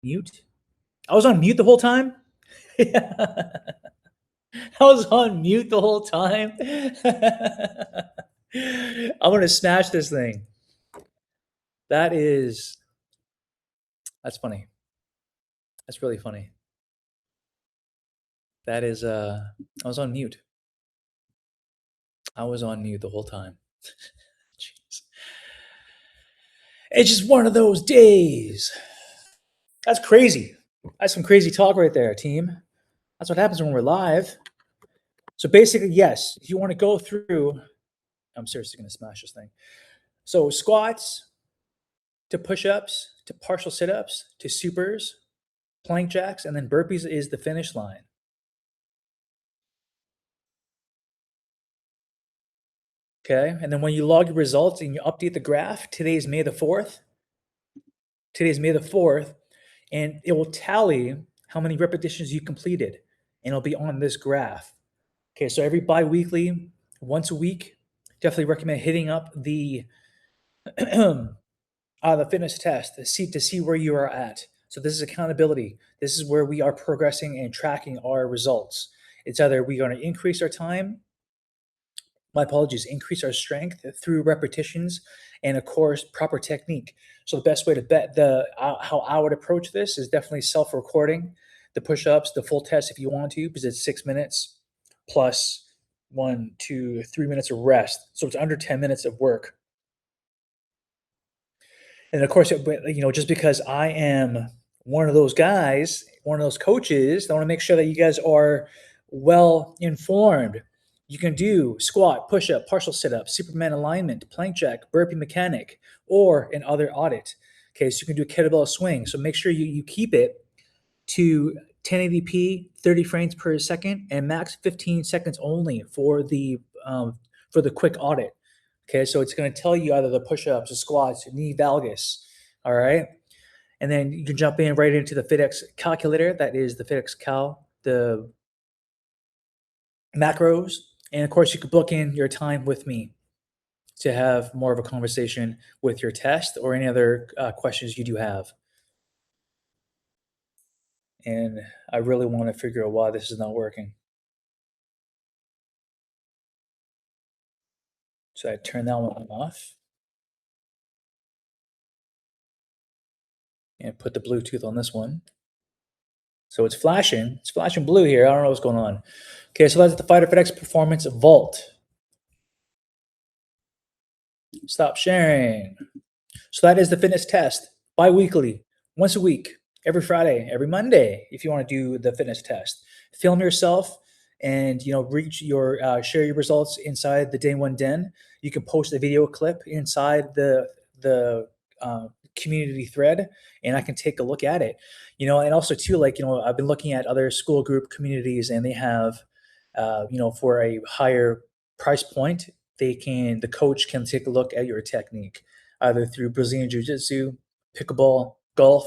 Mute? I was on mute the whole time? I was on mute the whole time? I'm gonna smash this thing. That's funny. That's really funny. That is, I was on mute. I was on mute the whole time. Jeez. It's just one of those days. That's crazy. That's some crazy talk right there, team. That's what happens when we're live. So basically, yes, if you want to go through, I'm seriously going to smash this thing. So squats to push-ups to partial sit-ups to supers, plank jacks, and then burpees is the finish line. Okay, and then when you log your results and you update the graph, today's May the 4th. Today's May the 4th, and it will tally how many repetitions you completed, and it'll be on this graph. Okay, so every bi-weekly, once a week, definitely recommend hitting up the fitness test to see where you are at. So this is accountability. This is where we are progressing and tracking our results. It's either we're going to increase our time, increase our strength through repetitions, and of course, proper technique. So the best way to how I would approach this is definitely self-recording the push-ups, the full test if you want to, because it's 6 minutes plus 1, 2, 3 minutes of rest. So it's under 10 minutes of work. And of course, just because I am one of those guys, one of those coaches, I want to make sure that you guys are well informed. You can do squat, push up, partial sit up, Superman alignment, plank jack, burpee mechanic, or an other audit. Okay, so you can do a kettlebell swing. So make sure you keep it to 1080p, 30 frames per second, and max 15 seconds only for the quick audit. Okay, so it's going to tell you either the push-ups, the squats, knee valgus. All right, and then you can jump in right into the FitX calculator. That is the FitX Cal, the macros, and of course you can book in your time with me to have more of a conversation with your test or any other questions you do have. And I really want to figure out why this is not working. So I turn that one off and put the Bluetooth on this one. So it's flashing blue here. I don't know what's going on. Okay, so that's the Fighter FitX Performance Vault. Stop sharing. So that is the fitness test, bi-weekly, once a week, every Friday, every Monday, if you want to do the fitness test. Film yourself and reach your share your results inside the Day One Den. You can post a video clip inside the community thread, and I can take a look at it. And also too, I've been looking at other school group communities, and they have, for a higher price point, the coach can take a look at your technique, either through Brazilian Jiu-Jitsu, pickleball, golf,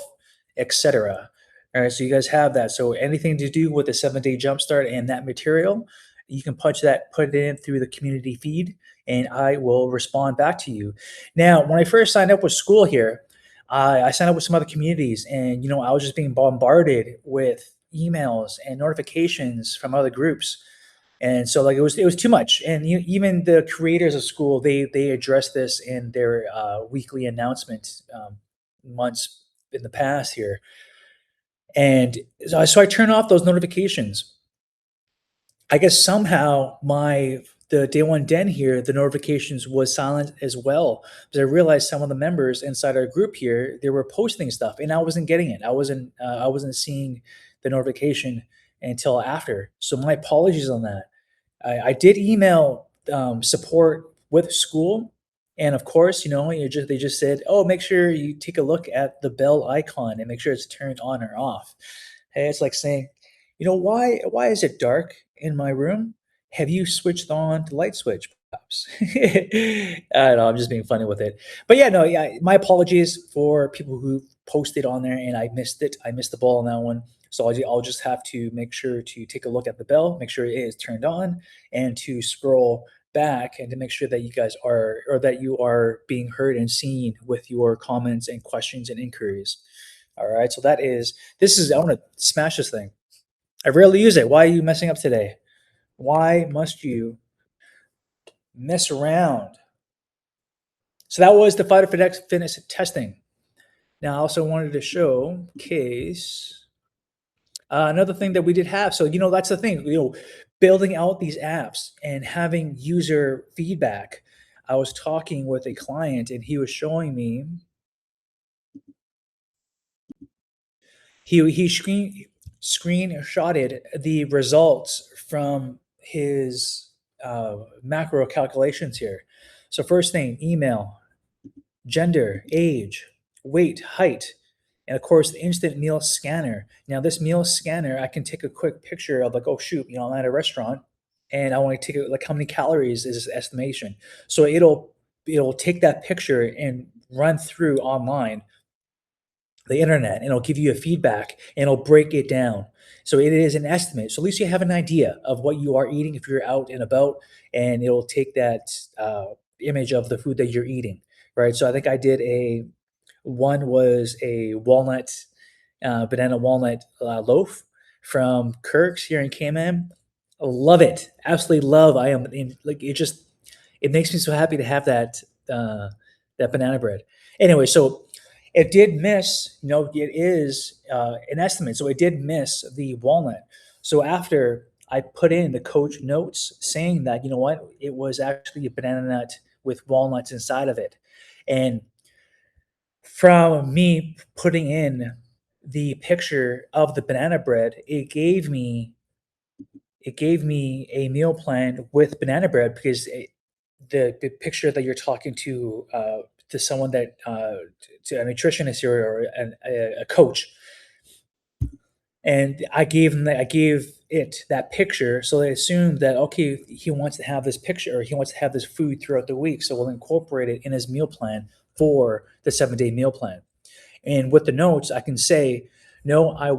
etc. All right, so you guys have that. So anything to do with the 7-day jumpstart and that material, you can put it in through the community feed, and I will respond back to you. Now, when I first signed up with school here, I signed up with some other communities, and I was just being bombarded with emails and notifications from other groups. And so it was too much. And even the creators of school, they addressed this in their weekly announcement months in the past here. And so I turned off those notifications. I guess somehow the Day One Den here, the notifications was silent as well, because I realized some of the members inside our group here, they were posting stuff, and I wasn't getting it. I wasn't seeing the notification until after. So my apologies on that. I did email support with school, and of course, they just said, "Oh, make sure you take a look at the bell icon and make sure it's turned on or off." Hey, it's like saying, why is it dark in my room? Have you switched on the light switch, perhaps? I don't know. I'm just being funny with it. But yeah, no, yeah. My apologies for people who posted on there, and I missed it. I missed the ball on that one. So I'll just have to make sure to take a look at the bell, make sure it is turned on, and to scroll back and to make sure that you are being heard and seen with your comments and questions and inquiries. All right. So this is, I want to smash this thing. I rarely use it. Why are you messing up today? Why must you mess around? So that was the fighter fitness testing. Now, I also wanted to show case another thing that we did have. So, that's the thing, building out these apps and having user feedback. I was talking with a client and he was showing me, he screenshotted the results from his macro calculations here. So, first name, email, gender, age, weight, height, and of course the instant meal scanner. Now this meal scanner, I can take a quick picture of like, oh shoot, I'm at a restaurant and I want to take like how many calories is this estimation. So it'll take that picture and run through online the internet and it'll give you a feedback and it'll break it down. So it is an estimate. So at least you have an idea of what you are eating if you're out and about, and it'll take that image of the food that you're eating, right? So I think I did one was a banana walnut loaf from Kirk's here in Cayman. Love it, absolutely love. I am in, like it makes me so happy to have that banana bread. Anyway, so it did miss. It is an estimate, so it did miss the walnut. So after I put in the coach notes saying that, what, it was actually a banana nut with walnuts inside of it, and from me putting in the picture of the banana bread, it gave me a meal plan with banana bread because the picture that you're talking to someone that to a nutritionist or a coach, and I gave it that picture, so they assumed that okay, he wants to have this picture or he wants to have this food throughout the week, so we'll incorporate it in his meal plan for the 7-day meal plan. And with the notes, I can say, no, I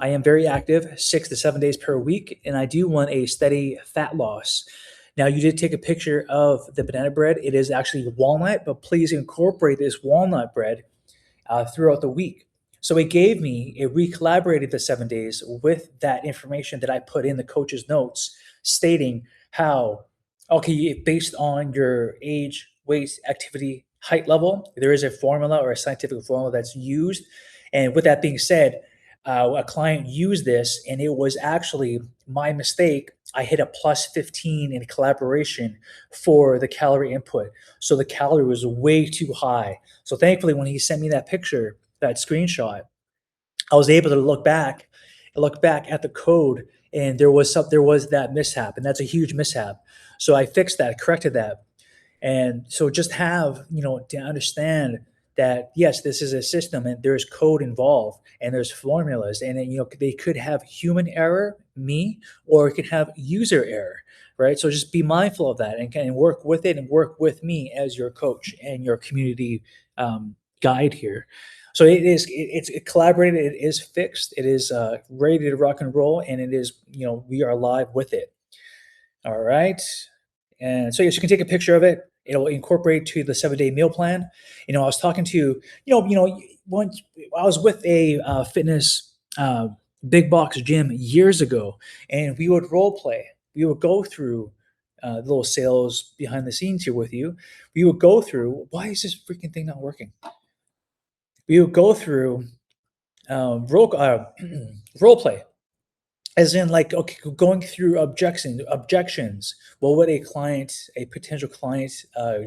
am very active 6 to 7 days per week, and I do want a steady fat loss. Now, you did take a picture of the banana bread. It is actually walnut, but please incorporate this walnut bread throughout the week. So we collaborated the 7 days with that information that I put in the coach's notes, stating how, okay, based on your age, weight, activity, height level, there is a formula or a scientific formula that's used. And with that being said, a client used this and it was actually my mistake. I hit a plus 15 in collaboration for the calorie input. So the calorie was way too high. So thankfully, when he sent me that picture, that screenshot, I was able to look back at the code, and there was that mishap, and that's a huge mishap. So I fixed that, corrected that, and so just have to understand that yes, this is a system, and there's code involved, and there's formulas, and then, they could have human error, me, or it could have user error, right? So just be mindful of that and can work with it and work with me as your coach and your community guide here. So it's collaborated, it is fixed, it is ready to rock and roll, and it is, we are live with it. All right. And so yes, you can take a picture of it. It'll incorporate to the 7-day meal plan. I was talking to, once I was with a fitness big box gym years ago, and we would role play. We would go through little sales behind the scenes here with you. We would go through, why is this freaking thing not working? We would go through role play, as in like, okay, going through objections. What would a potential client,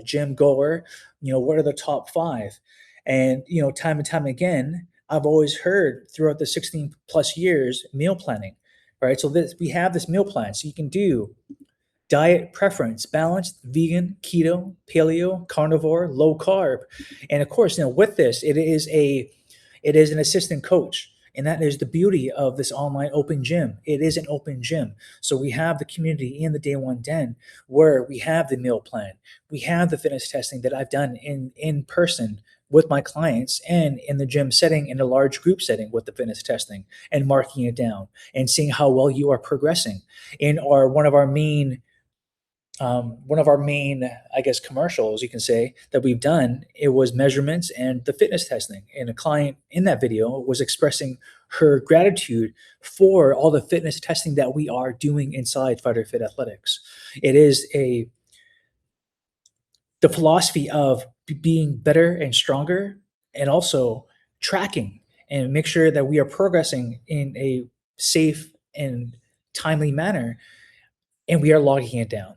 gym goer, what are the top five? And time and time again, I've always heard throughout the 16 plus years meal planning, right? So we have this meal plan, so you can do diet preference, balanced, vegan, keto, paleo, carnivore, low carb. And of course, with this, it is an assistant coach. And that is the beauty of this online open gym. It is an open gym. So we have the community in the Day One Den where we have the meal plan. We have the fitness testing that I've done in person with my clients, and in the gym setting, in a large group setting with the fitness testing, and marking it down and seeing how well you are progressing. In one of our main one of our main, I guess, commercials, you can say, that we've done, it was measurements and the fitness testing. And a client in that video was expressing her gratitude for all the fitness testing that we are doing inside Fighter Fit Athletics. It is the philosophy of being better and stronger, and also tracking and make sure that we are progressing in a safe and timely manner, and we are logging it down.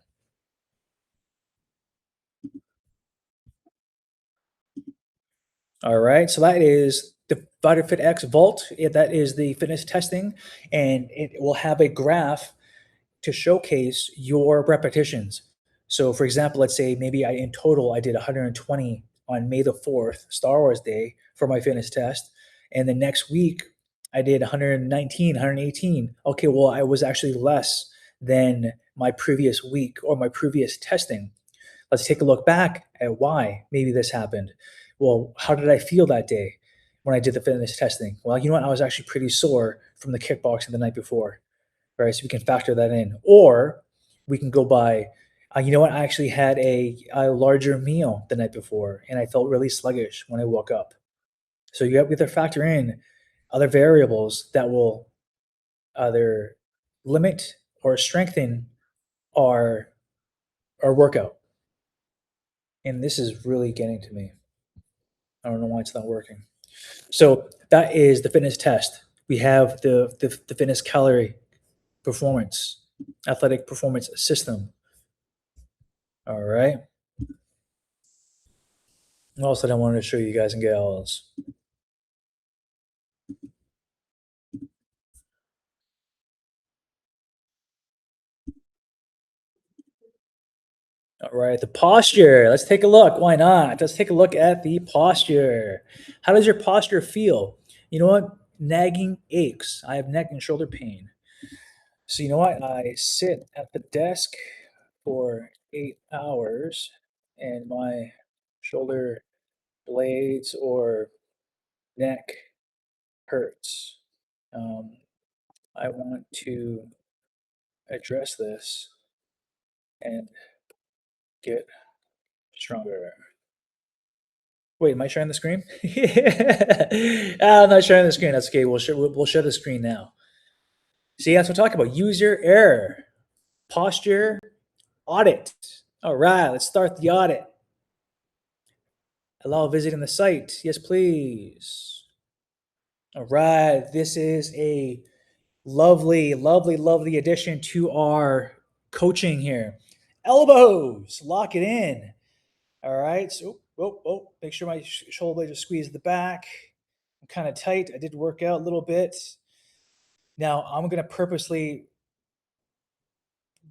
All right, so that is the VitaFit X Vault. That is the fitness testing, and it will have a graph to showcase your repetitions. So, for example, let's say maybe in total I did 120 on May the 4th, Star Wars Day, for my fitness test, and the next week I did 119, 118. Okay, well, I was actually less than my previous week or my previous testing. Let's take a look back at why maybe this happened. Well, how did I feel that day when I did the fitness testing? Well, you know what? I was actually pretty sore from the kickboxing the night before, right? So we can factor that in. Or we can go by, you know what? I actually had a larger meal the night before and I felt really sluggish when I woke up. So you have to factor in other variables that will either limit or strengthen our our workout. And this is really getting to me. I don't know why it's not working. So that is the fitness test. We have the fitness calorie performance, athletic performance system. All right. What else did I want to show you guys and gals? All right, the posture. Let's take a look. Why not? Let's take a look at the posture. How does your posture feel? You know what? Nagging aches. I have neck and shoulder pain. So you know what? I sit at the desk for 8 hours and my shoulder blades or neck hurts. Um, I want to address this and get stronger. Wait, am I sharing the screen? I'm not sharing the screen. That's okay. We'll share the screen now. See, that's what I'm talking about. User error, posture audit. All right, let's start the audit. Allow visiting the site. Yes, please. All right, this is a lovely, lovely, lovely addition to our coaching here. Elbows, lock it in. All right, so make sure my shoulder blades are squeezed at the back. I'm kind of tight. I did work out a little bit. Now I'm going to purposely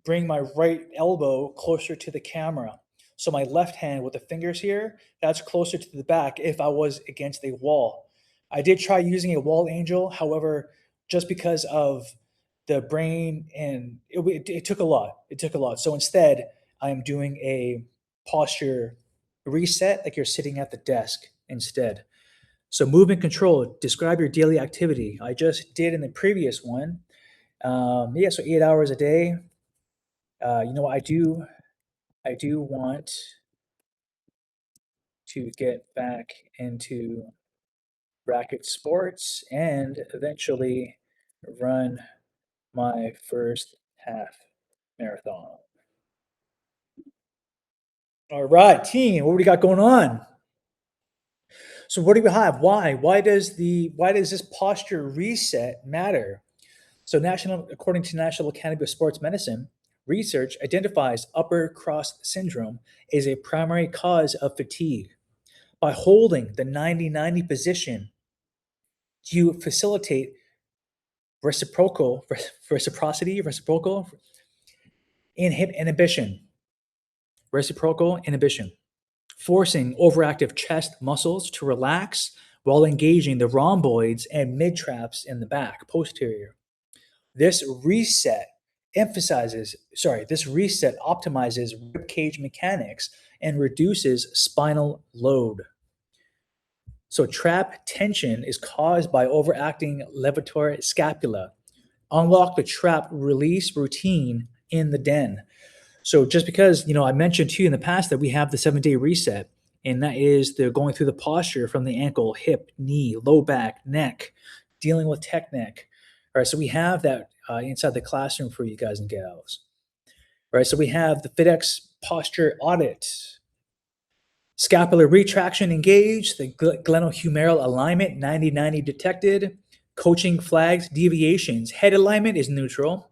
bring my right elbow closer to the camera. So my left hand with the fingers here, that's closer to the back if I was against a wall. I did try using a wall angel. However, just because of the brain and it took a lot. It took a lot. So instead, I'm doing a posture reset like you're sitting at the desk instead. So movement control, describe your daily activity. I just did in the previous one. Yeah, so 8 hours a day. You know what I do want to get back into racket sports and eventually run my first half marathon. All right, team, what do we got going on? So what do we have? Why? Why does this posture reset matter? So according to National Academy of Sports Medicine, research identifies upper cross syndrome as a primary cause of fatigue. By holding the 90-90 position, you facilitate reciprocal inhibition, reciprocal inhibition, forcing overactive chest muscles to relax while engaging the rhomboids and mid traps in the back, posterior. This reset this reset optimizes rib cage mechanics and reduces spinal load. So trap tension is caused by overacting levator scapula. Unlock the trap release routine in the den. So just because, I mentioned to you in the past that we have the 7-day reset, and that is the going through the posture from the ankle, hip, knee, low back, neck, dealing with tech neck. All right, so we have that inside the classroom for you guys and gals. All right, so we have the FitX posture audit, scapular retraction engaged, the glenohumeral alignment 90-90 detected, coaching flags deviations, head alignment is neutral,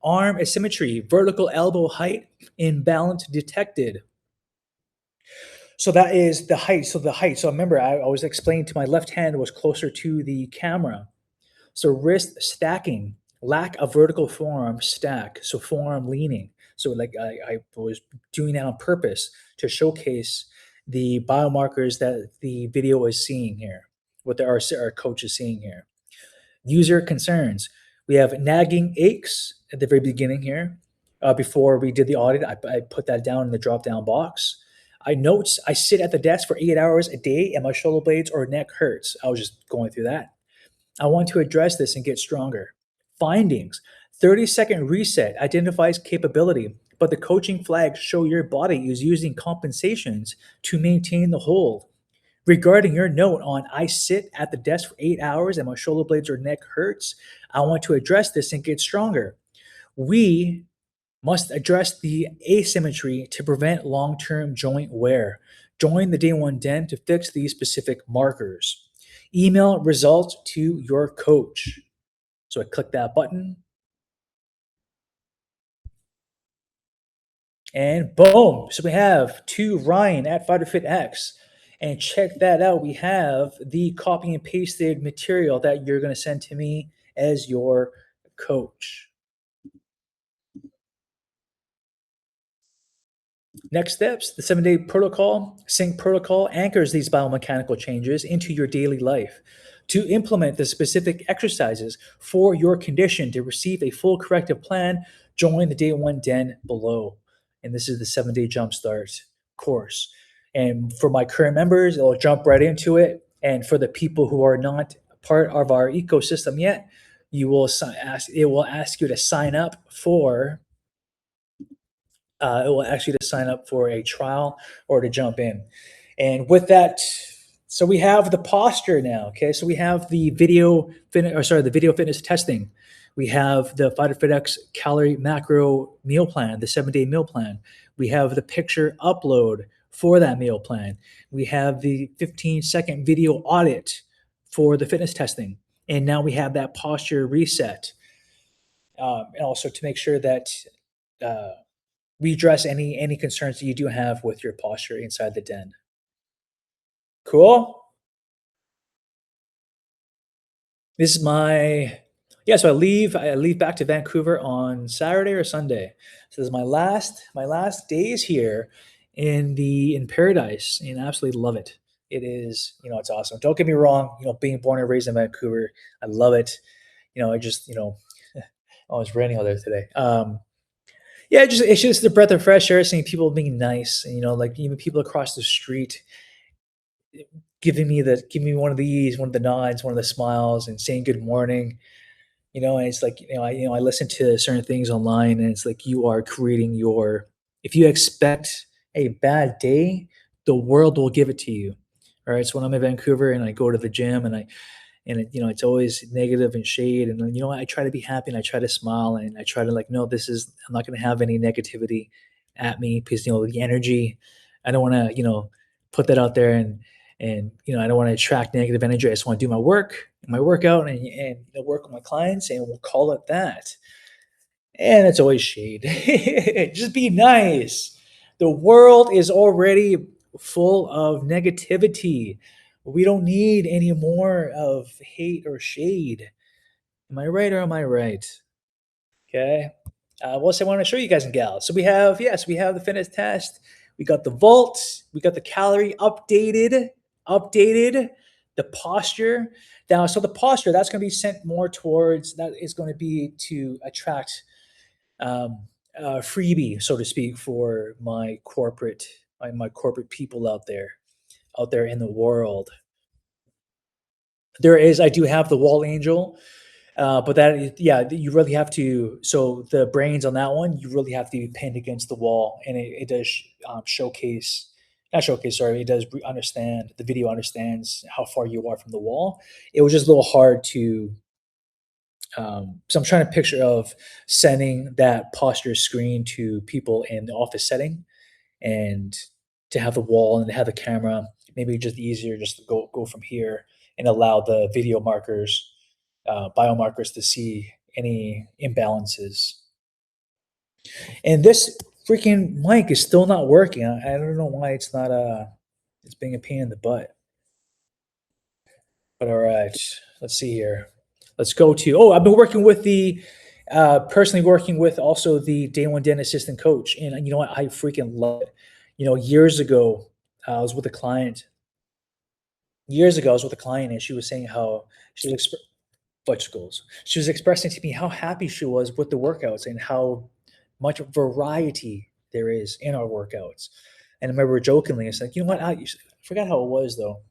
arm asymmetry, vertical elbow height imbalance detected. So that is the height. So the height. So remember, I was explaining to my left hand was closer to the camera. So wrist stacking, lack of vertical forearm stack. So forearm leaning. So like I was doing that on purpose to showcase the biomarkers that the video is seeing here, what our coach is seeing here. User concerns. We have nagging aches at the very beginning here. Before we did the audit, I put that down in the drop down box. I notes I sit at the desk for 8 hours a day and my shoulder blades or neck hurts. I was just going through that. I want to address this and get stronger. Findings. 30-second reset identifies capability, but the coaching flags show your body is using compensations to maintain the hold. Regarding your note on I sit at the desk for 8 hours and my shoulder blades or neck hurts, I want to address this and get stronger. We must address the asymmetry to prevent long-term joint wear. Join the Day One Den to fix these specific markers. Email results to your coach. So I click that button. And boom. So we have to Ryan at FighterFitX. And check that out. We have the copy and pasted material that you're going to send to me as your coach. Next steps, the 7-day protocol, sync protocol anchors these biomechanical changes into your daily life. To implement the specific exercises for your condition to receive a full corrective plan, join the Day One Den below. And this is the 7-day jumpstart course. And for my current members, it'll jump right into it. And for the people who are not part of our ecosystem yet, it will ask you to sign up for it will ask you to sign up for a trial or to jump in. And with that, so we have the posture now. Okay, so we have the the video fitness testing. We have the Fighter FitX calorie macro meal plan, the 7-day meal plan. We have the picture upload for that meal plan. We have the 15-second video audit for the fitness testing. And now we have that posture reset. And also to make sure that we address any concerns that you do have with your posture inside the den. Cool. This is so I leave back to Vancouver on Saturday or Sunday. So this is my last days here in paradise, and I absolutely love it. It is, it's awesome. Don't get me wrong, being born and raised in Vancouver, I love it. I just, oh, it's raining out there today. Yeah, it's just the breath of fresh air, seeing people being nice, and like even people across the street giving me one of the nods, one of the smiles, and saying good morning. And it's like I listen to certain things online, and it's like you are creating your. If you expect a bad day, the world will give it to you. All right. So when I'm in Vancouver and I go to the gym it's always negative and shade, and I try to be happy and I try to smile and I try to no, I'm not going to have any negativity at me because the energy, I don't want to put that out there, and I don't want to attract negative energy. I just want to do my workout and work with my clients, and we'll call it that. And it's always shade. Just be nice. The world is already full of negativity. We don't need any more of hate or shade. Am I right or am I right? Okay. What else I want to show you guys and gals? So we have the fitness test. We got the vault. We got the calorie updated, the posture. Now, so the posture, that's going to be sent more towards, that is going to be to attract freebie, so to speak, for my corporate people out there in the world. I do have the wall angel But that, yeah, you really have to. So the brains on that one, you really have to be pinned against the wall, and it does showcase, not showcase. Sorry, it does understand. The video understands how far you are from the wall. It was just a little hard to. So I'm trying to picture of sending that posture screen to people in the office setting, and to have the wall and to have the camera. Maybe just easier just to go from here and allow the video markers, biomarkers to see any imbalances. And this freaking mic is still not working. I don't know why it's not. It's being a pain in the butt. But all right, let's see here. Let's go to. Oh, I've been working with the. Personally working with also the day one den assistant coach, and you know what, I freaking love it. Years ago, I was with a client. Years ago, I was with a client, and she was saying how she was goals. She was expressing to me how happy she was with the workouts and how much variety there is in our workouts. And I remember jokingly, it's like, you know what? I forgot how it was though.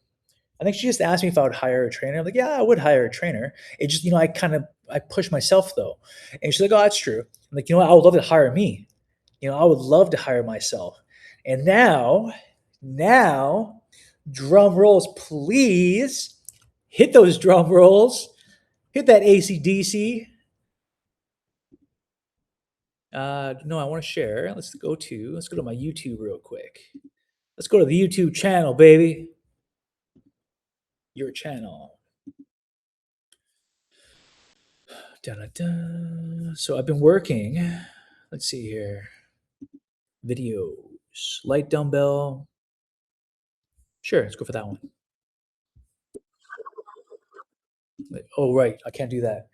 I think she just asked me if I would hire a trainer. I'm like, yeah, I would hire a trainer. It just, I push myself though. And she's like, oh, that's true. I'm like, you know what? I would love to hire me. I would love to hire myself. And now, drum rolls, please. Hit those drum rolls. Hit that ACDC. No, I want to share. Let's go to my YouTube real quick. Let's go to the YouTube channel, baby. Your channel. Da-da-da. So I've been working. Let's see here. Videos. Light dumbbell. Sure, let's go for that one. Oh, right. I can't do that.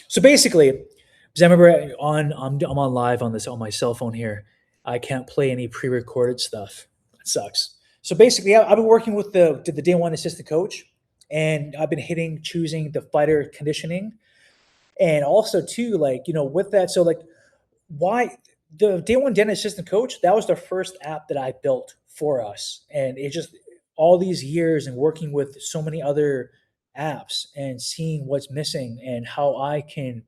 So basically, because I remember I'm on live on my cell phone here. I can't play any pre-recorded stuff. It sucks. So basically, I've been working with the day one assistant coach, and I've been choosing the fighter conditioning, and also too, with that. So why the day one den assistant coach? That was the first app that I built for us, and it just all these years and working with so many other apps and seeing what's missing and how I can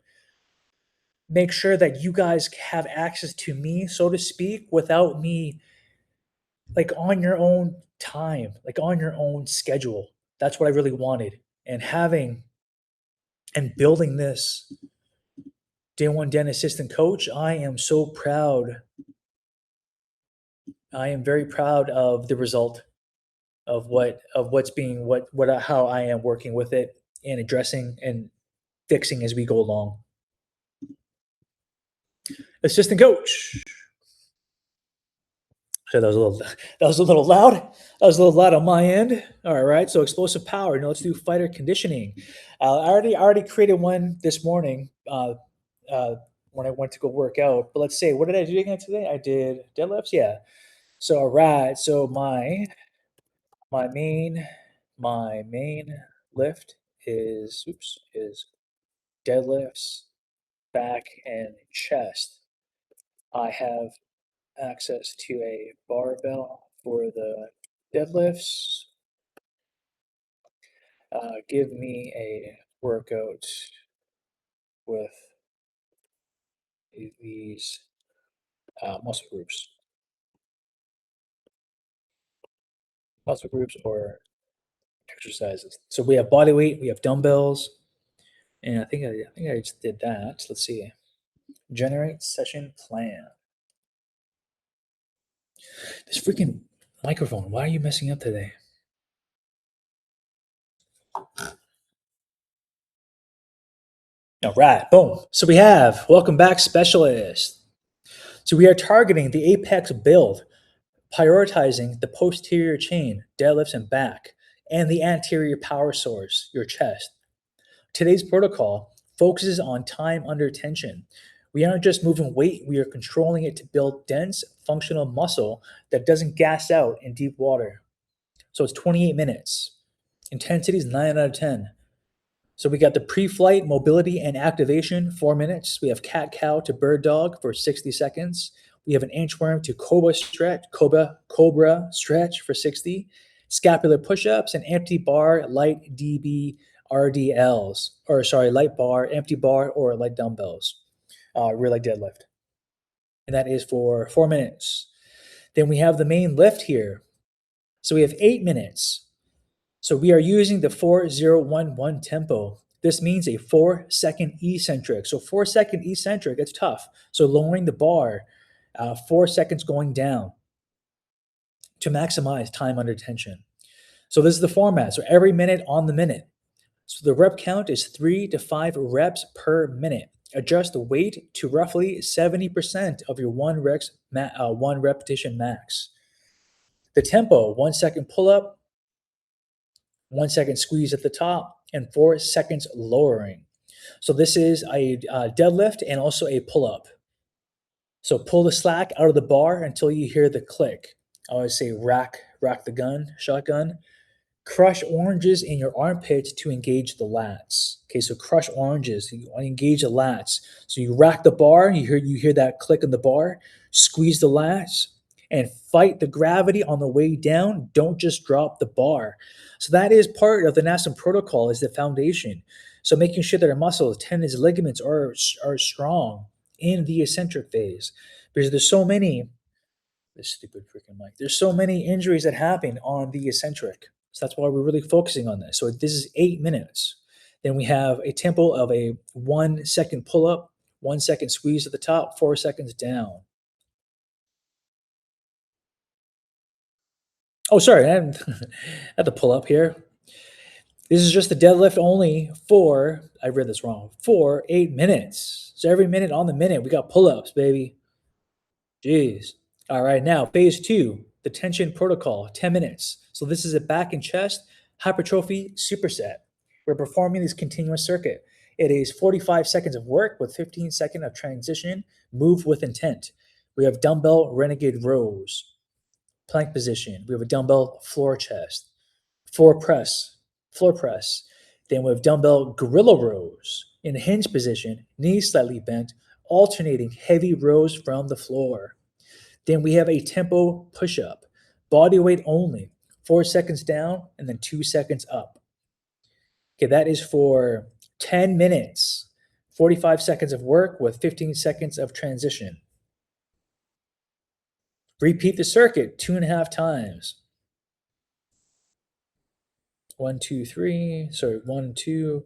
make sure that you guys have access to me, so to speak, without me on your own time, on your own schedule. That's what I really wanted. And having and building this day one den assistant coach, I am so proud. I am very proud of the result of how I am working with it and addressing and fixing as we go along. Assistant coach. So that was a little loud. That was a little loud on my end. All right. So explosive power. Let's do fighter conditioning. I already created one this morning when I went to go work out. But let's say, what did I do again today? I did deadlifts. Yeah. So all right. So my main lift is deadlifts, back, and chest. I have access to a barbell for the deadlifts. Give me a workout with these muscle groups or exercises. So we have body weight, we have dumbbells, and I think I just did that. Let's see. Generate session plan. This freaking microphone. Why are you messing up today? All right, boom. So we have welcome back, specialist. So we are targeting the apex build, prioritizing the posterior chain, deadlifts and back, and the anterior power source, your chest. Today's protocol focuses on time under tension. We aren't just moving weight, we are controlling it to build dense, functional muscle that doesn't gas out in deep water. So it's 28 minutes. Intensity is 9 out of 10. So we got the pre-flight mobility and activation, 4 minutes. We have cat-cow to bird dog for 60 seconds. We have an inchworm to cobra stretch for 60. Scapular push-ups and empty bar light DB RDLs, or sorry, light bar, empty bar, or light dumbbells, rear leg deadlift. And that is for 4 minutes. Then we have the main lift here. So we have 8 minutes. So we are using the 4011 tempo. This means a 4-second eccentric. So 4-second eccentric, it's tough. So lowering the bar, 4 seconds going down to maximize time under tension. So this is the format. So every minute on the minute. So the rep count is 3 to 5 reps per minute. Adjust the weight to roughly 70% of your one repetition max. The tempo, 1 second pull up, 1 second squeeze at the top, and 4 seconds lowering. So this is a deadlift and also a pull up. So pull the slack out of the bar until you hear the click. I always say rack the gun, shotgun. Crush oranges in your armpits to engage the lats. Okay, so crush oranges, you want to engage the lats. So you rack the bar, you hear that click in the bar, squeeze the lats, and fight the gravity on the way down. Don't just drop the bar. So that is part of the NASM protocol, is the foundation. So making sure that our muscles, tendons, ligaments are strong in the eccentric phase, because there's so many. This stupid freaking mic. There's so many injuries that happen on the eccentric. So that's why we're really focusing on this. So this is 8 minutes. Then we have a tempo of a 1 second pull up, 1 second squeeze at the top, 4 seconds down. Oh, sorry, I had the pull up here. This is just the deadlift only for, I read this wrong, for 8 minutes. So every minute on the minute, we got pull ups, baby. Jeez. All right, now phase 2, the tension protocol, 10 minutes. So this is a back and chest hypertrophy superset. We're performing this continuous circuit. It is 45 seconds of work with 15 seconds of transition. Move with intent. We have dumbbell renegade rows, plank position. We have a dumbbell floor chest, floor press. Then we have dumbbell gorilla rows in hinge position, knees slightly bent, alternating heavy rows from the floor. Then we have a tempo push-up, body weight only, 4 seconds down and then 2 seconds up. Okay, that is for 10 minutes, 45 seconds of work with 15 seconds of transition. Repeat the circuit 2.5 times. 1, 2, 3, sorry, 1, 2,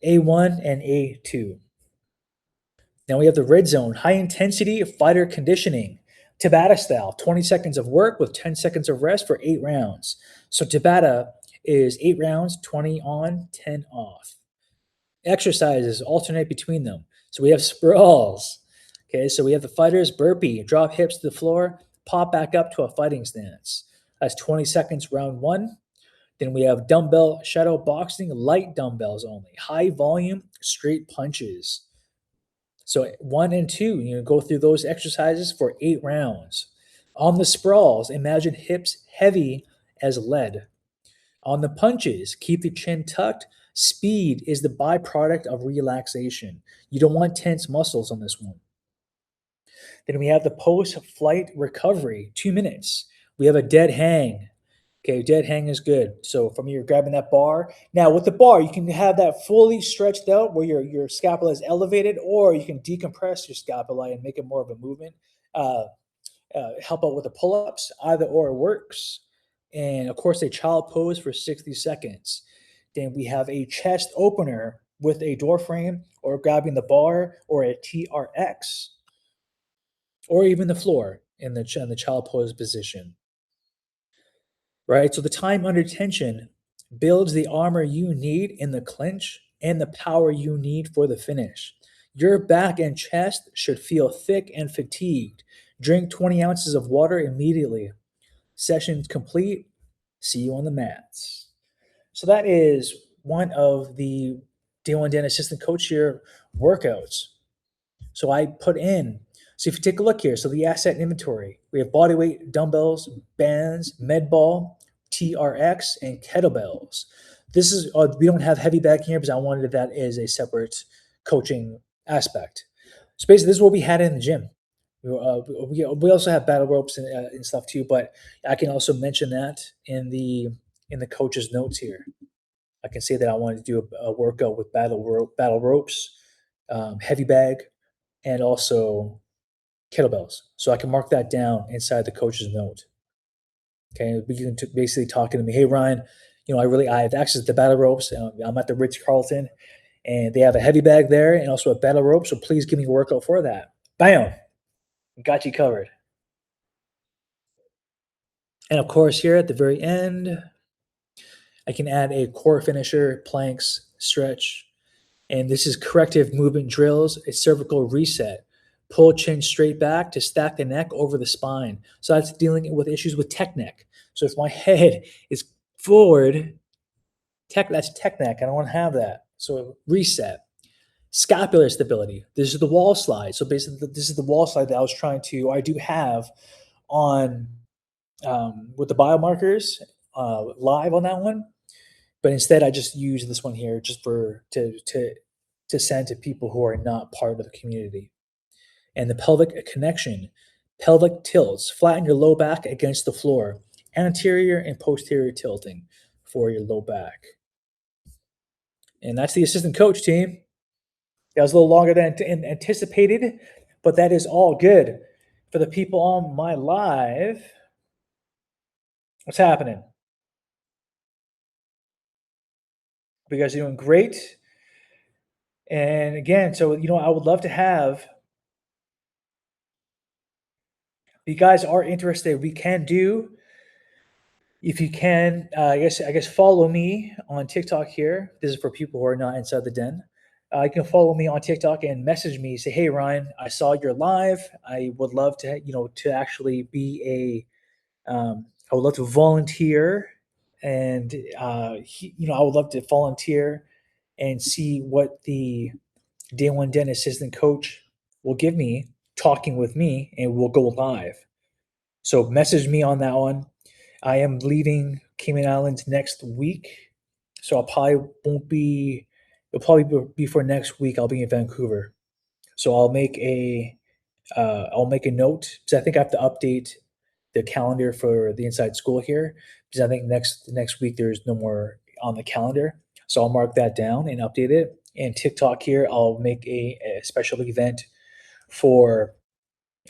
A1 and A2. Now we have the red zone, high intensity fighter conditioning. Tabata style, 20 seconds of work with 10 seconds of rest for 8 rounds. So Tabata is 8 rounds, 20 on, 10 off. Exercises alternate between them. So we have sprawls. Okay, so we have the fighters burpee, drop hips to the floor, pop back up to a fighting stance. That's 20 seconds round 1. Then we have dumbbell shadow boxing, light dumbbells only, high volume, straight punches. So 1 and 2, you go through those exercises for 8 rounds. On the sprawls, imagine hips heavy as lead. On the punches, keep the chin tucked. Speed is the byproduct of relaxation. You don't want tense muscles on this one. Then we have the post-flight recovery, 2 minutes. We have a dead hang. Okay, dead hang is good. So from here, grabbing that bar. Now with the bar, you can have that fully stretched out where your scapula is elevated, or you can decompress your scapula and make it more of a movement. Help out with the pull-ups. Either or works. And of course, a child pose for 60 seconds. Then we have a chest opener with a door frame, or grabbing the bar, or a TRX, or even the floor in the child pose position. Right? So the time under tension builds the armor you need in the clinch and the power you need for the finish. Your back and chest should feel thick and fatigued. Drink 20 ounces of water immediately. Session complete. See you on the mats. So that is one of the D1 Dan assistant coach here workouts. So I put in, so if you take a look here, so the asset inventory, we have body weight, dumbbells, bands, med ball, TRX, and kettlebells. This is, we don't have heavy bag here because I wanted that as a separate coaching aspect. So basically this is what we had in the gym. We also have battle ropes and stuff too, but I can also mention that in the coach's notes here. I can say that I want to do a workout with battle ropes, heavy bag, and also kettlebells. So I can mark that down inside the coach's note. Okay, you can basically talking to me, hey Ryan, I have access to battle ropes. I'm at the Ritz Carlton, and they have a heavy bag there and also a battle rope. So please give me a workout for that. Bam, got you covered. And of course, here at the very end, I can add a core finisher, planks, stretch, and this is corrective movement drills, a cervical reset. Pull chin straight back to stack the neck over the spine. So that's dealing with issues with tech neck. So if my head is forward, that's tech neck. I don't want to have that. So reset. Scapular stability. This is the wall slide. So basically, this is the wall slide that I do have on with the biomarkers live on that one. But instead, I just use this one here just to send to people who are not part of the community. And the pelvic connection, pelvic tilts, flatten your low back against the floor, anterior and posterior tilting for your low back. And that's the assistant coach team. That was a little longer than anticipated, but that is all good. For the people on my live, what's happening? You guys are doing great. And again, so I would love to have. If you guys are interested, we can do. If you can, I guess follow me on TikTok here. This is for people who are not inside the den. You can follow me on TikTok and message me. Say, hey Ryan, I saw you're live. I would love to, to actually be I would love to volunteer, and I would love to volunteer and see what the day one den assistant coach will give me, talking with me, and we'll go live. So message me on that one. I am leaving Cayman Islands next week, so I'll probably won't be. It'll probably be for next week. I'll be in Vancouver, so I'll make a note because I think I have to update the calendar for the inside school here because I think next week there's no more on the calendar. So I'll mark that down and update it. And TikTok here, I'll make a special event for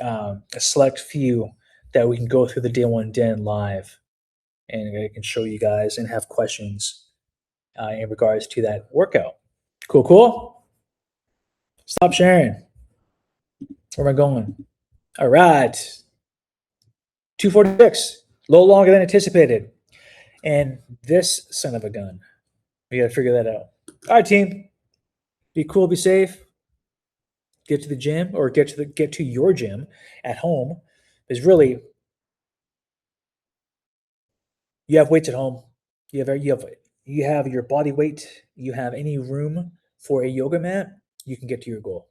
a select few that we can go through the day one den live, and I can show you guys and have questions in regards to that workout. Cool, cool. Stop sharing. Where am I going? All right. 246. A little longer than anticipated. And this son of a gun. We got to figure that out. All right, team. Be cool, be safe. Get to the gym or get to your gym at home. Because really, you have weights at home. You have your body weight. You have any room for a yoga mat. You can get to your goal.